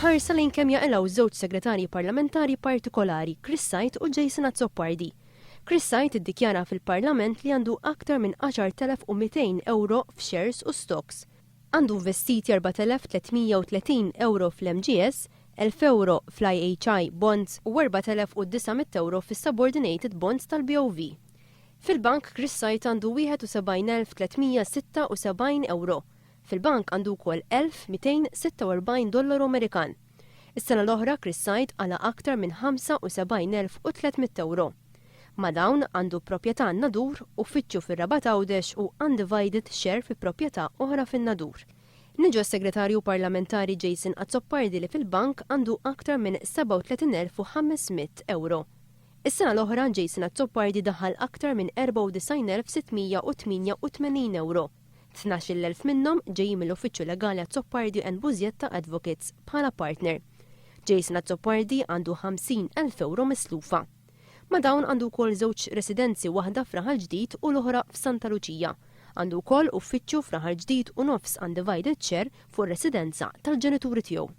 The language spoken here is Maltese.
ħarsa lejn kemm jaqilgħu żewġ segretarji parlamentari partikolari, Chris Sajt u Jason Azzopardi. Chris Sajt iddikjara fil-Parlament li għandu aktar minn 10,200 euro f'shares u stocks. Għandu investiti 4,330 euro fl-MGS, 1,000 euro fl-IHI bonds u 4,900 euro fis-subordinated bonds tal-BOV. Fil-bank Chris Sajt għandu 71,376 euro. Fil-bank għandu wkoll $1,246 Amerikan. Is-sena l-oħra Chris Sajt għala aktar minn 75,300 euro. Ma dawn għandu proprjetà n-Nadur, uffiċċju fir-Rabat Għawdex u undivided share fi proprjetà oħra fin-Nadur. Niġu s-segretarju parlamentari Jason Azzopardi li fil-bank għandu aktar minn 37,500 euro. Is-sena l-oħra Jason Azzopardi daħal aktar minn 94,688 euro. 12,000 minnhom ġejjin mill-Uffiċċju Legali Azzopardi & Bużjetta Advocates bħala partner. Jason Azzopardi għandu 50,000 euro mislufa. Ma dawn għandu wkoll żewġ residenzi waħda f'Raħal Ġdid u l-oħra f'Santa Luċija. Għandu wkoll uffiċċju f'Raħal Ġdid u nofs undivided share fuq residenza tal-ġenituri tiegħu.